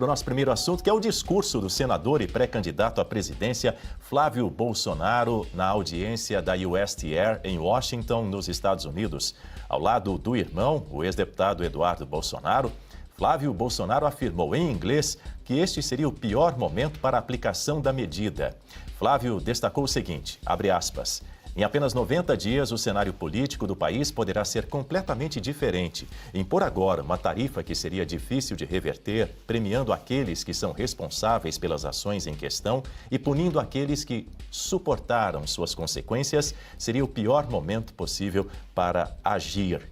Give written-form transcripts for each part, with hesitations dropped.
para o nosso primeiro assunto, que é o discurso do senador e pré-candidato à presidência Flávio Bolsonaro na audiência da USTR em Washington, nos Estados Unidos. Ao lado do irmão, o ex-deputado Eduardo Bolsonaro, Flávio Bolsonaro afirmou em inglês que este seria o pior momento para a aplicação da medida. Flávio destacou o seguinte, abre aspas, em apenas 90 dias, o cenário político do país poderá ser completamente diferente. Impor agora uma tarifa que seria difícil de reverter, premiando aqueles que são responsáveis pelas ações em questão e punindo aqueles que suportaram suas consequências, seria o pior momento possível para agir.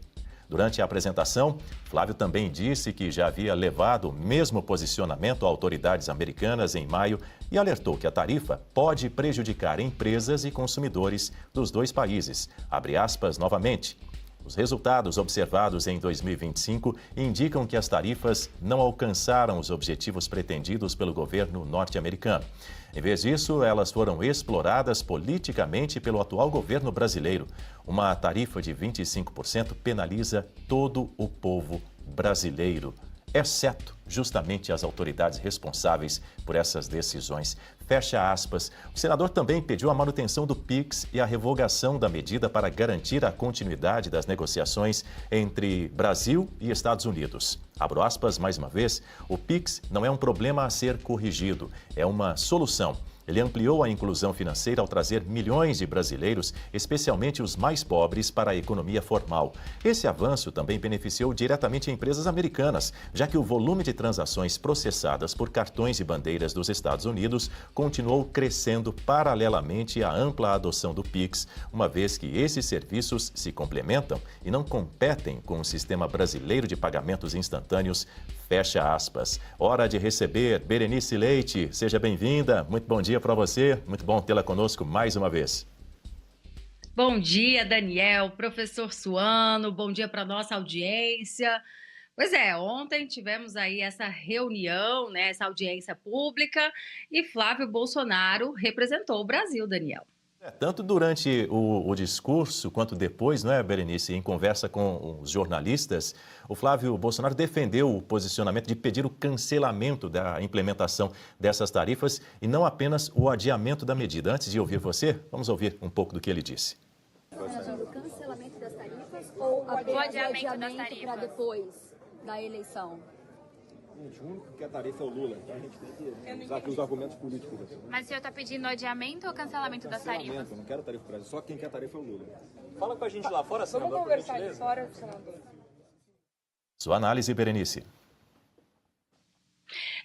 Durante a apresentação, Flávio também disse que já havia levado o mesmo posicionamento a autoridades americanas em maio e alertou que a tarifa pode prejudicar empresas e consumidores dos dois países. Abre aspas novamente. Os resultados observados em 2025 indicam que as tarifas não alcançaram os objetivos pretendidos pelo governo norte-americano. Em vez disso, elas foram exploradas politicamente pelo atual governo brasileiro. Uma tarifa de 25% penaliza todo o povo brasileiro, exceto justamente as autoridades responsáveis por essas decisões. Fecha aspas. O senador também pediu a manutenção do PIX e a revogação da medida para garantir a continuidade das negociações entre Brasil e Estados Unidos. Abro aspas mais uma vez, o PIX não é um problema a ser corrigido, é uma solução. Ele ampliou a inclusão financeira ao trazer milhões de brasileiros, especialmente os mais pobres, para a economia formal. Esse avanço também beneficiou diretamente empresas americanas, já que o volume de transações processadas por cartões e bandeiras dos Estados Unidos continuou crescendo paralelamente à ampla adoção do PIX, uma vez que esses serviços se complementam e não competem com o sistema brasileiro de pagamentos instantâneos. Fecha aspas. Hora de receber Berenice Leite. Seja bem-vinda. Muito bom dia para você. Muito bom tê-la conosco mais uma vez. Bom dia, Daniel, professor Suano. Bom dia para nossa audiência. Pois é, ontem tivemos aí essa reunião, né, essa audiência pública e Flávio Bolsonaro representou o Brasil, Daniel. Tanto durante o discurso quanto depois, não é, Berenice, em conversa com os jornalistas, o Flávio Bolsonaro defendeu o posicionamento de pedir o cancelamento da implementação dessas tarifas e não apenas o adiamento da medida. Antes de ouvir você, vamos ouvir um pouco do que ele disse. O cancelamento das tarifas ou o adiamento para depois da eleição? Gente, o único que quer tarifa é o Lula, então a gente tem que usar aqui os argumentos políticos. Assim. Mas o senhor está pedindo adiamento ou cancelamento das tarifas? Eu não quero tarifa para Brasil, só quem quer tarifa é o Lula. Fala com a gente lá fora, senador. Vamos conversar ali fora, senador. Sua análise, Berenice.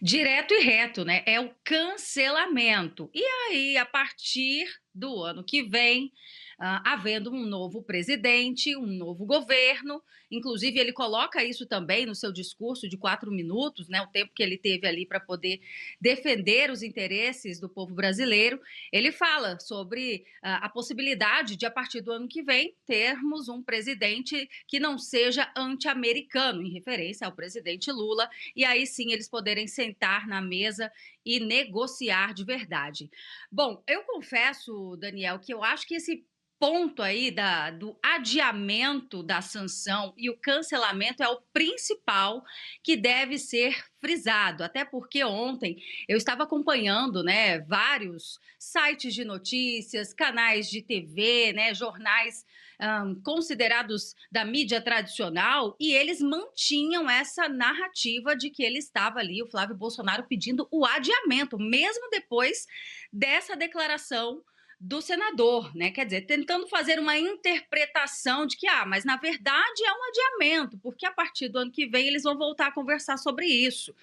Direto e reto, né? É o cancelamento. E aí, a partir do ano que vem, havendo um novo presidente, um novo governo, inclusive ele coloca isso também no seu discurso de 4 minutos, né, o tempo que ele teve ali para poder defender os interesses do povo brasileiro. Ele fala sobre a possibilidade de, a partir do ano que vem, termos um presidente que não seja anti-americano, em referência ao presidente Lula, e aí sim eles poderem sentar na mesa e negociar de verdade. Bom, eu confesso, Daniel, que eu acho que esse ponto aí do adiamento da sanção e o cancelamento é o principal que deve ser frisado, até porque ontem eu estava acompanhando, né, vários sites de notícias, canais de TV, né, jornais considerados da mídia tradicional, e eles mantinham essa narrativa de que ele estava ali, o Flávio Bolsonaro, pedindo o adiamento, mesmo depois dessa declaração do senador, né? Quer dizer, tentando fazer uma interpretação de que, mas na verdade é um adiamento, porque a partir do ano que vem eles vão voltar a conversar sobre isso.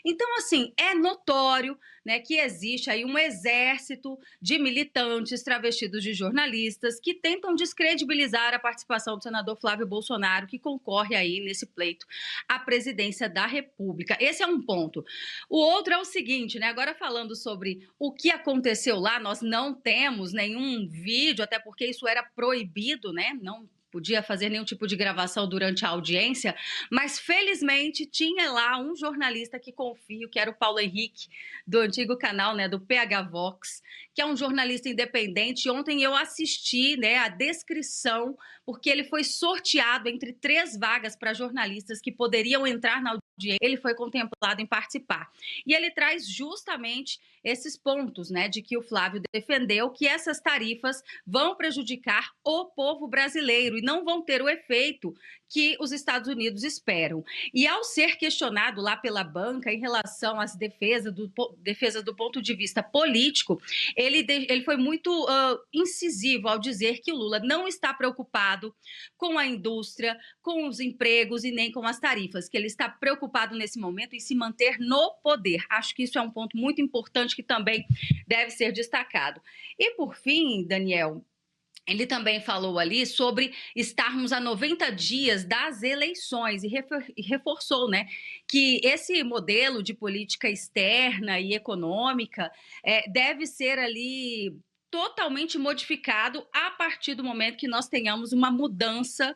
Então, assim, é notório, né, que existe aí um exército de militantes travestidos de jornalistas que tentam descredibilizar a participação do senador Flávio Bolsonaro, que concorre aí nesse pleito à presidência da República. Esse é um ponto. O outro é o seguinte, né, agora falando sobre o que aconteceu lá, nós não temos nenhum vídeo, até porque isso era proibido, né, não podia fazer nenhum tipo de gravação durante a audiência, mas felizmente tinha lá um jornalista que confio, que era o Paulo Henrique, do antigo canal, né, do PH Vox, que é um jornalista independente. Ontem eu assisti, né, a descrição, porque ele foi sorteado entre 3 vagas para jornalistas que poderiam entrar na ele foi contemplado em participar. E ele traz justamente esses pontos, né, de que o Flávio defendeu que essas tarifas vão prejudicar o povo brasileiro e não vão ter o efeito que os Estados Unidos esperam. E ao ser questionado lá pela banca em relação às defesas do ponto de vista político, ele foi muito incisivo ao dizer que o Lula não está preocupado com a indústria, com os empregos e nem com as tarifas, que ele está preocupado nesse momento em se manter no poder. Acho que isso é um ponto muito importante que também deve ser destacado. E por fim, Daniel, ele também falou ali sobre estarmos a 90 dias das eleições e reforçou, né, que esse modelo de política externa e econômica deve ser ali totalmente modificado a partir do momento que nós tenhamos uma mudança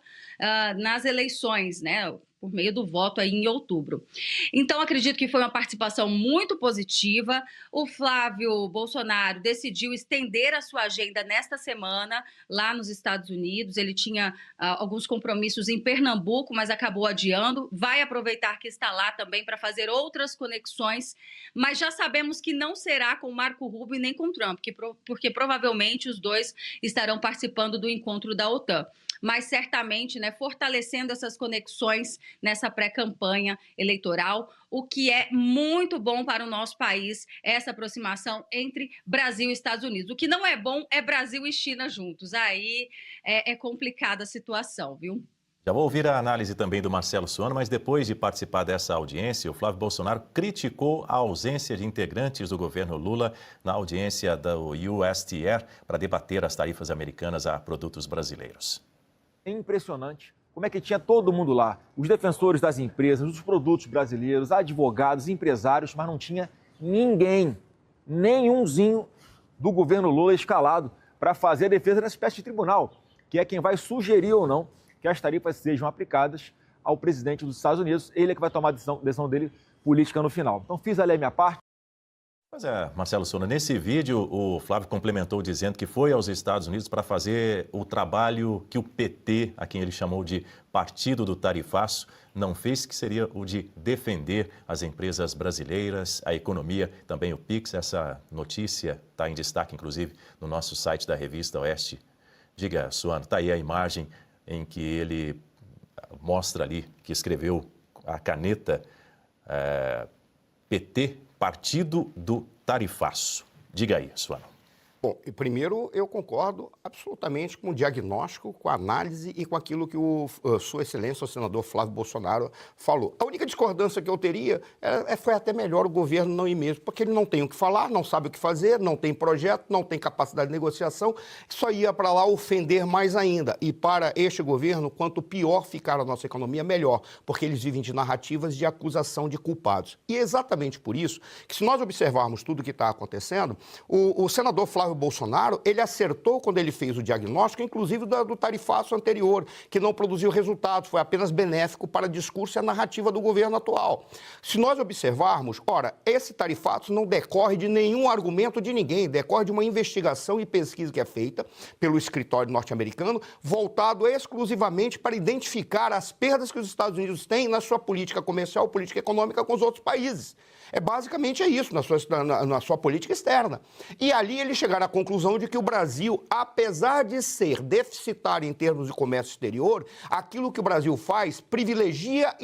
nas eleições, né, por meio do voto aí em outubro. Então, acredito que foi uma participação muito positiva. O Flávio Bolsonaro decidiu estender a sua agenda nesta semana lá nos Estados Unidos. Ele tinha alguns compromissos em Pernambuco, mas acabou adiando. Vai aproveitar que está lá também para fazer outras conexões, mas já sabemos que não será com Marco Rubio nem com Trump, porque provavelmente os dois estarão participando do encontro da OTAN. Mas certamente, né, fortalecendo essas conexões nessa pré-campanha eleitoral, o que é muito bom para o nosso país, essa aproximação entre Brasil e Estados Unidos. O que não é bom é Brasil e China juntos. Aí é complicada a situação, viu? Já vou ouvir a análise também do Marcelo Suano, mas depois de participar dessa audiência, o Flávio Bolsonaro criticou a ausência de integrantes do governo Lula na audiência do USTR para debater as tarifas americanas a produtos brasileiros. É impressionante como é que tinha todo mundo lá, os defensores das empresas, dos produtos brasileiros, advogados, empresários, mas não tinha ninguém, nenhumzinho do governo Lula escalado para fazer a defesa nessa espécie de tribunal, que é quem vai sugerir ou não que as tarifas sejam aplicadas ao presidente dos Estados Unidos. Ele é que vai tomar a decisão dele política no final. Então fiz ali a minha parte. Pois é, Marcelo Suano, nesse vídeo o Flávio complementou dizendo que foi aos Estados Unidos para fazer o trabalho que o PT, a quem ele chamou de Partido do Tarifaço, não fez, que seria o de defender as empresas brasileiras, a economia, também o PIX. Essa notícia está em destaque, inclusive, no nosso site da revista Oeste. Diga, Suano, está aí a imagem em que ele mostra ali, que escreveu a caneta PT, Partido do Tarifaço. Diga aí, Suano. Bom, primeiro eu concordo absolutamente com o diagnóstico, com a análise e com aquilo que Sua Excelência, o senador Flávio Bolsonaro, falou. A única discordância que eu teria foi até melhor o governo não ir mesmo, porque ele não tem o que falar, não sabe o que fazer, não tem projeto, não tem capacidade de negociação, só ia para lá ofender mais ainda. E para este governo, quanto pior ficar a nossa economia, melhor, porque eles vivem de narrativas de acusação de culpados. E é exatamente por isso que, se nós observarmos tudo o que está acontecendo, o senador Flávio Bolsonaro, ele acertou quando ele fez o diagnóstico, inclusive do tarifaço anterior, que não produziu resultados, foi apenas benéfico para o discurso e a narrativa do governo atual. Se nós observarmos, ora, esse tarifaço não decorre de nenhum argumento de ninguém, decorre de uma investigação e pesquisa que é feita pelo escritório norte-americano, voltado exclusivamente para identificar as perdas que os Estados Unidos têm na sua política comercial, política econômica com os outros países. Basicamente é isso, na sua política externa. E ali eles chegaram à conclusão de que o Brasil, apesar de ser deficitário em termos de comércio exterior, aquilo que o Brasil faz privilegia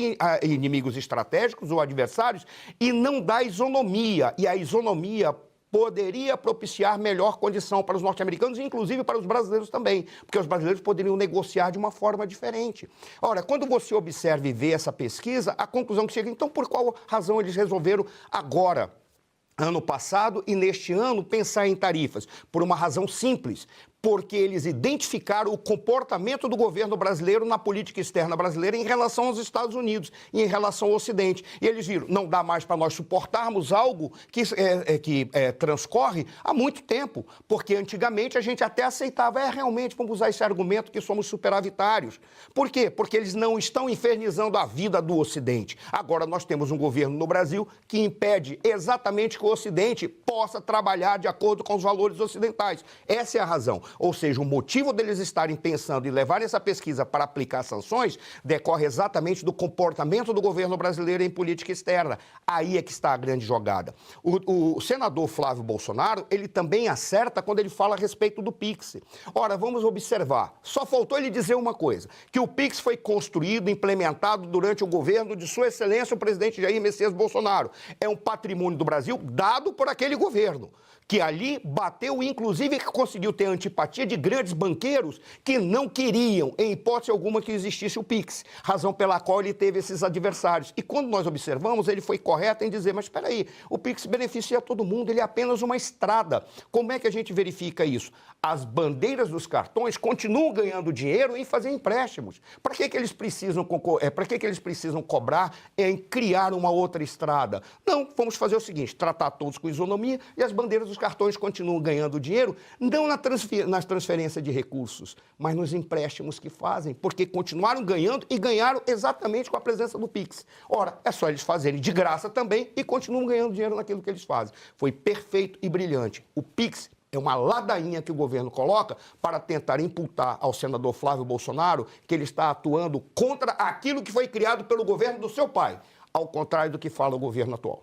inimigos estratégicos ou adversários e não dá isonomia. E a isonomia poderia propiciar melhor condição para os norte-americanos e, inclusive, para os brasileiros também, porque os brasileiros poderiam negociar de uma forma diferente. Ora, quando você observa e vê essa pesquisa, a conclusão que chega, então, por qual razão eles resolveram agora, ano passado e neste ano, pensar em tarifas? Por uma razão simples, porque eles identificaram o comportamento do governo brasileiro na política externa brasileira em relação aos Estados Unidos e em relação ao Ocidente. E eles viram, não dá mais para nós suportarmos algo que transcorre há muito tempo, porque antigamente a gente até aceitava, realmente, vamos usar esse argumento que somos superavitários. Por quê? Porque eles não estão infernizando a vida do Ocidente. Agora nós temos um governo no Brasil que impede exatamente que o Ocidente possa trabalhar de acordo com os valores ocidentais. Essa é a razão. Ou seja, o motivo deles estarem pensando em levar essa pesquisa para aplicar sanções decorre exatamente do comportamento do governo brasileiro em política externa. Aí é que está a grande jogada. O senador Flávio Bolsonaro, ele também acerta quando ele fala a respeito do Pix. Ora, vamos observar, só faltou ele dizer uma coisa, que o Pix foi construído, implementado durante o governo de Sua Excelência o presidente Jair Messias Bolsonaro. É um patrimônio do Brasil dado por aquele governo, que ali bateu, inclusive, que conseguiu ter antipatia de grandes banqueiros que não queriam, em hipótese alguma, que existisse o Pix, razão pela qual ele teve esses adversários. E quando nós observamos, ele foi correto em dizer, mas espera aí, o Pix beneficia todo mundo, ele é apenas uma estrada. Como é que a gente verifica isso? As bandeiras dos cartões continuam ganhando dinheiro em fazer empréstimos. Para que eles precisam cobrar em criar uma outra estrada? Não, vamos fazer o seguinte, tratar todos com isonomia e as bandeiras dos cartões continuam ganhando dinheiro, não nas transferências de recursos, mas nos empréstimos que fazem, porque continuaram ganhando e ganharam exatamente com a presença do Pix. Ora, é só eles fazerem de graça também e continuam ganhando dinheiro naquilo que eles fazem. Foi perfeito e brilhante. O Pix é uma ladainha que o governo coloca para tentar imputar ao senador Flávio Bolsonaro que ele está atuando contra aquilo que foi criado pelo governo do seu pai, ao contrário do que fala o governo atual.